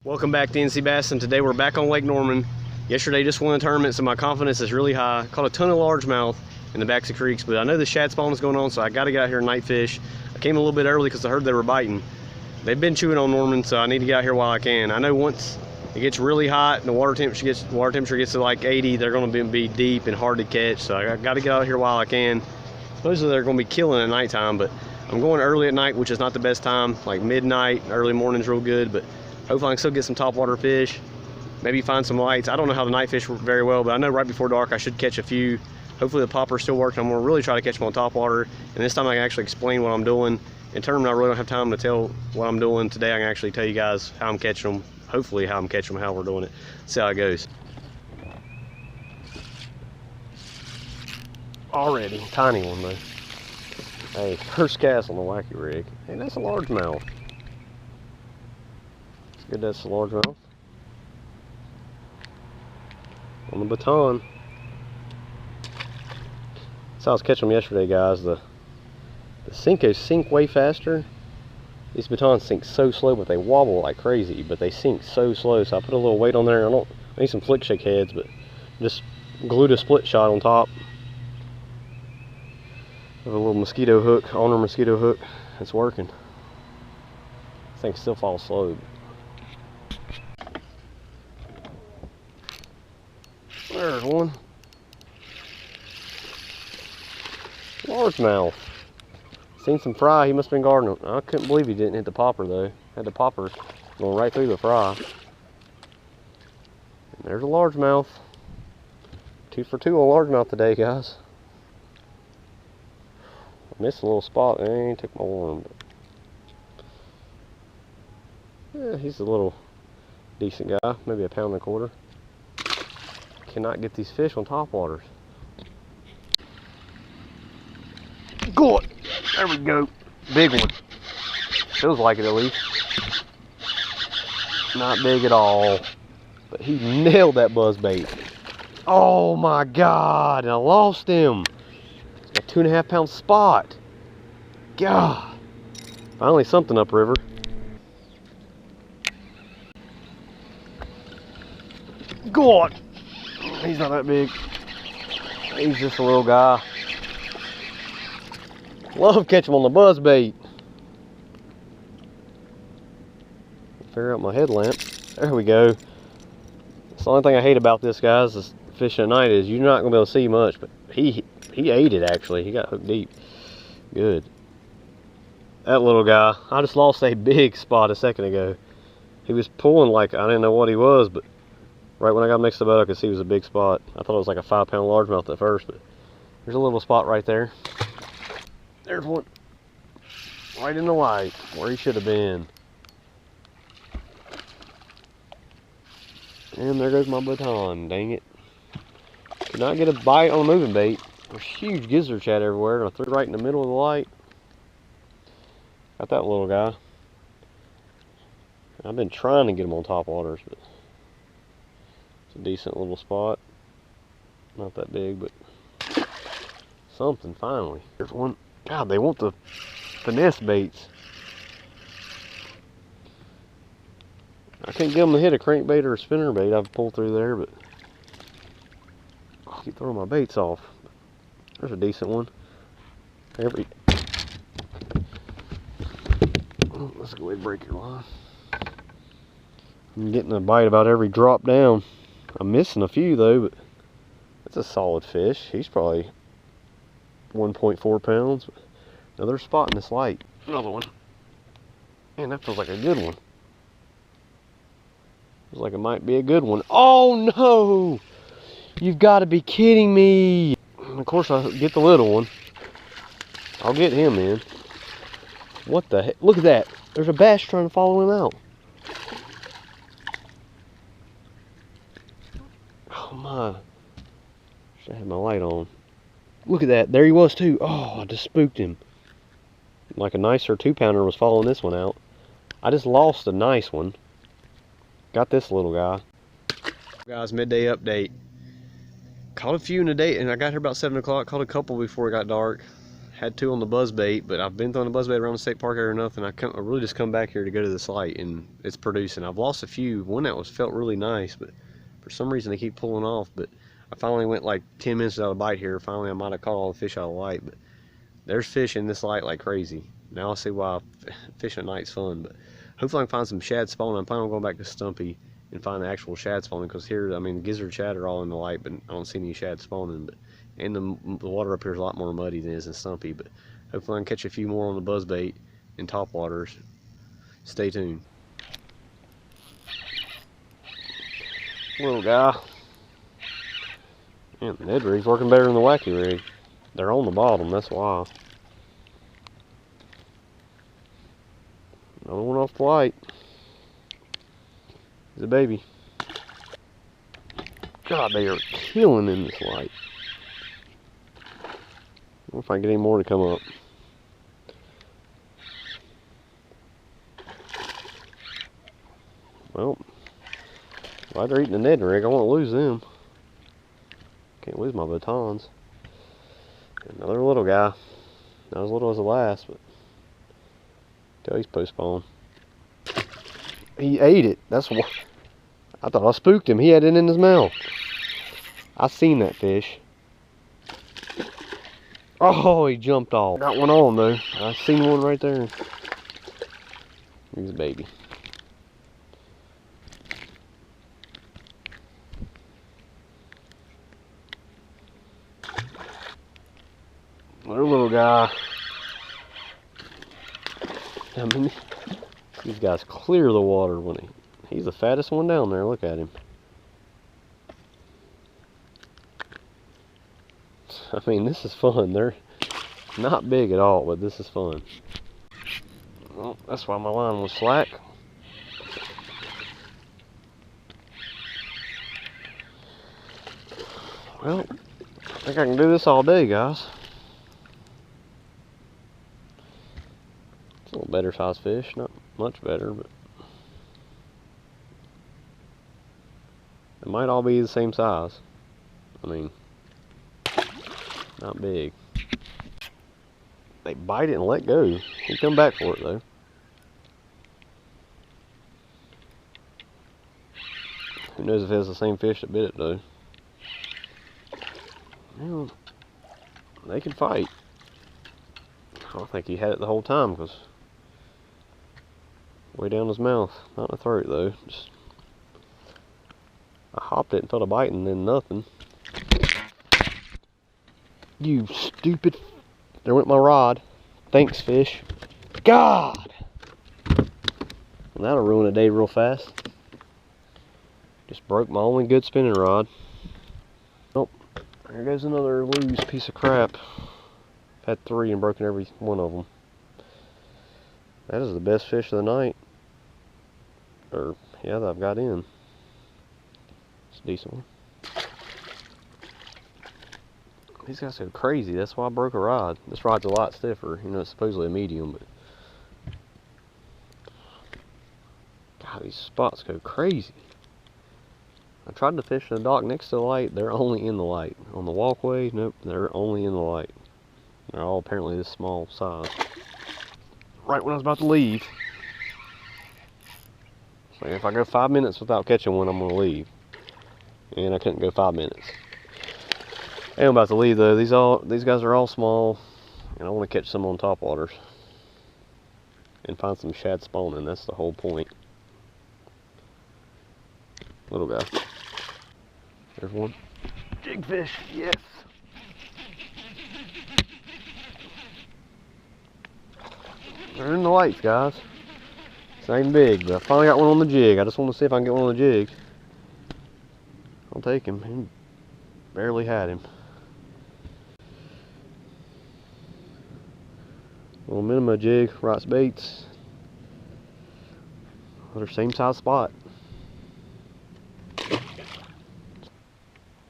Welcome back to NC Bass, and today we're back on Lake Norman. Yesterday just won a tournament, so my confidence is really high. Caught a ton of largemouth in the backs of creeks, but I know the shad spawn is going on, so I got to get out here and night fish. I came a little bit early because I heard they were biting. They've been chewing on Norman, so I need to get out here while I can. I know once it gets really hot and the water temperature gets to like 80, they're going to be deep and hard to catch, so I got to get out here while I can. Supposedly they're going to be killing at nighttime, but I'm going early at night, which is not the best time. Like midnight, early morning's real good, but hopefully I can still get some topwater fish, maybe find some lights. I don't know how the night fish work very well, but I know right before dark I should catch a few. Hopefully the popper's still working. I'm gonna really try to catch them on topwater, and this time I can actually explain what I'm doing. In tournament, I really don't have time to tell what I'm doing. Today I can actually tell you guys how I'm catching them, hopefully how I'm catching them, how we're doing it. See how it goes. Already, tiny one though. Hey, first cast on the wacky rig. Hey, that's a largemouth. It's good that's a largemouth. On the baton. So I was catching them yesterday, guys. The Sinkos sink way faster. These batons sink so slow, but they wobble like crazy, but they sink so slow. So I put a little weight on there. I need some flick shake heads, but just glued a split shot on top. With a little mosquito hook, Honor mosquito hook. It's working. This thing still falls slow. There's one. Largemouth. Seen some fry, he must have been guarding them. I couldn't believe he didn't hit the popper though. Had the popper going right through the fry. And there's a largemouth. 2 for 2 on largemouth today, guys. I missed a little spot. I ain't took my worm. Yeah, he's a little decent guy. Maybe a 1.25 pounds. Cannot get these fish on topwaters. Go it! There we go. Big one. Feels like it at least. Not big at all. But he nailed that buzzbait. Oh my God! And I lost him. A 2.5 pound spot. God. Finally something upriver. God. He's not that big. He's just a little guy. Love catching him on the buzzbait. Figure out my headlamp. There we go. It's the only thing I hate about this, guys, is fishing at night is you're not gonna be able to see much, but he ate it actually. He got hooked deep. Good. That little guy, I just lost a big spot a second ago. He was pulling like I didn't know what he was, but right when I got next to the boat I could see it was a big spot. I thought it was like a 5 pound largemouth at first, but there's a little spot right there. There's one. Right in the light, where he should have been. And there goes my baton, dang it. Could not get a bite on a moving bait. There's huge gizzard chat everywhere, and I threw it right in the middle of the light. Got that little guy. I've been trying to get him on topwaters, but it's a decent little spot. Not that big, but something finally. There's one. God, they want the finesse baits. I can't get them to hit a crankbait or a spinner bait. I've pulled through there, but I keep throwing my baits off. There's a decent one. Oh, let's go ahead and break your line. I'm getting a bite about every drop down. I'm missing a few though, but that's a solid fish. He's probably 1.4 pounds. Another spot in this light. Another one. Man, that feels like a good one. Feels like it might be a good one. Oh no! You've got to be kidding me! And of course, I'll get the little one. I'll get him in. What the heck? Look at that. There's a bass trying to follow him out. Oh my. Should have my light on. Look at that. There he was too. Oh, I just spooked him. Like a nicer 2 pounder was following this one out. I just lost a nice one. Got this little guy. Guys, midday update. Caught a few in the day, and I got here about 7 o'clock. Caught a couple before it got dark. had 2 on the buzz bait, but I've been throwing the buzz bait around the state park area or nothing. I really just come back here to go to this light, and it's producing. I've lost a few. One that felt really nice, but for some reason they keep pulling off. But I finally went like 10 minutes without a bite here. Finally, I might have caught all the fish out of the light, but there's fish in this light like crazy. Now I see why fishing at night's fun. But hopefully I can find some shad spawning. I'm planning on going back to Stumpy and find the actual shad spawning, because here, I mean, gizzard shad are all in the light, but I don't see any shad spawning. But and the water up here is a lot more muddy than it is in Stumpy. But hopefully I can catch a few more on the buzzbait in top waters. Stay tuned. Little guy. Man, the Ned rig's working better than the wacky rig. They're on the bottom, that's why. Another one off the light. He's a baby. God, they are killing in this light. I wonder if I can get any more to come up. Well, while they're eating the Ned rig, I won't lose them. Can't lose my batons. Another little guy. Not as little as the last, but tell he's post-spawn. He ate it. That's what I thought. I spooked him. He had it in his mouth. I seen that fish. Oh, he jumped off. Got one on though. I seen one right there. He's a baby. Another little guy. I mean, these guys clear the water when he's the fattest one down there. Look at him. I mean, this is fun. They're not big at all, but this is fun. Well, that's why my line was slack. Well, I think I can do this all day, guys. It's a little better sized fish, not much better, but it might all be the same size. I mean, not big. They bite it and let go. He come back for it though. Who knows if it's the same fish that bit it though. Well, they can fight. I don't think he had it the whole time, because way down his mouth, not in the throat though. Just, I hopped it and felt a bite and then nothing. You stupid. There went my rod. Thanks, fish. God! Well, that'll ruin a day real fast. Just broke my only good spinning rod. Oh, there goes another loose piece of crap. I've had 3 and broken every one of them. That is the best fish of the night. Or, yeah, that I've got in. It's a decent one. These guys go crazy. That's why I broke a rod. This rod's a lot stiffer. You know, it's supposedly a medium, but God, these spots go crazy. I tried to fish in the dock next to the light. They're only in the light. On the walkway, nope, they're only in the light. They're all apparently this small size. Right when I was about to leave. So if I go 5 minutes without catching one, I'm gonna leave. And I couldn't go 5 minutes. And I'm about to leave though. These guys are all small, and I want to catch some on top waters and find some shad spawning. That's the whole point. Little guy. There's one. Jig fish, yes. They're in the lights, guys. It's not even big, but I finally got one on the jig. I just want to see if I can get one on the jig. I'll take him. He barely had him. Little minima jig, Rots baits. They're same size spot.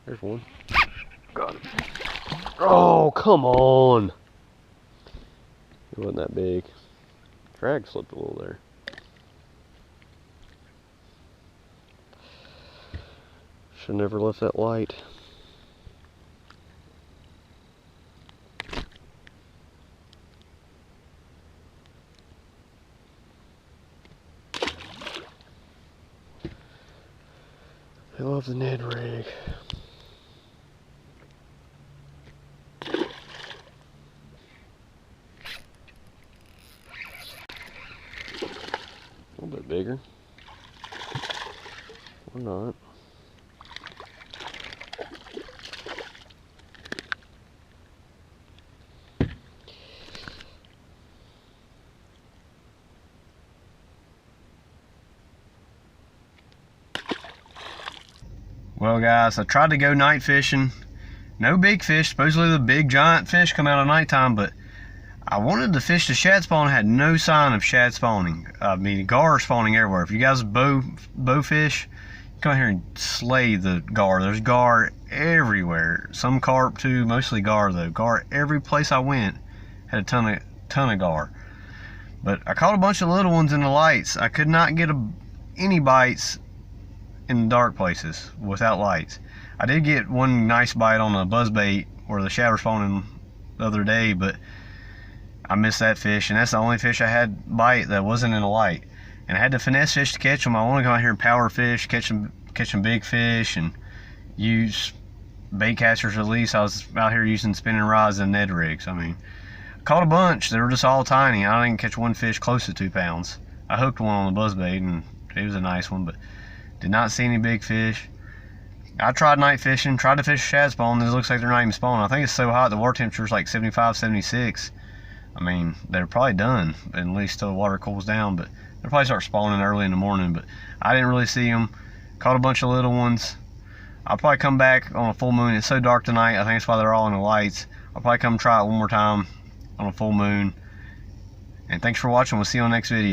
There's one. Got him. Oh, come on. It wasn't that big. Drag slipped a little there. Should never left that light. I love the Ned rig. A little bit bigger. Or not. Well guys, I tried to go night fishing. No big fish. Supposedly the big giant fish come out at nighttime, but I wanted to fish the shad spawn. Had no sign of shad spawning. I mean, gar spawning everywhere. If you guys bow fish, come out here and slay the gar. There's gar everywhere. Some carp too, mostly gar though. Gar every place I went had a ton of gar. But I caught a bunch of little ones in the lights. I could not get any bites in dark places without lights. I did get one nice bite on a buzzbait where the shad were spawning the other day, but I missed that fish, and that's the only fish I had bite that wasn't in a light. And I had to finesse fish to catch them. I want to go out here and power fish, catch some big fish, and use bait catchers at least. I was out here using spinning rods and Ned rigs. I mean, I caught a bunch. They were just all tiny. I didn't catch one fish close to 2 pounds. I hooked one on the buzzbait, and it was a nice one, but did not see any big fish. I tried night fishing, tried to fish shad spawn. It looks like they're not even spawning. I think it's so hot, the water temperature is like 75, 76. I mean, they're probably done, at least till the water cools down, but they'll probably start spawning early in the morning. But I didn't really see them. Caught a bunch of little ones. I'll probably come back on a full moon. It's so dark tonight, I think that's why they're all in the lights. I'll probably come try it one more time on a full moon. And thanks for watching. We'll see you on the next video.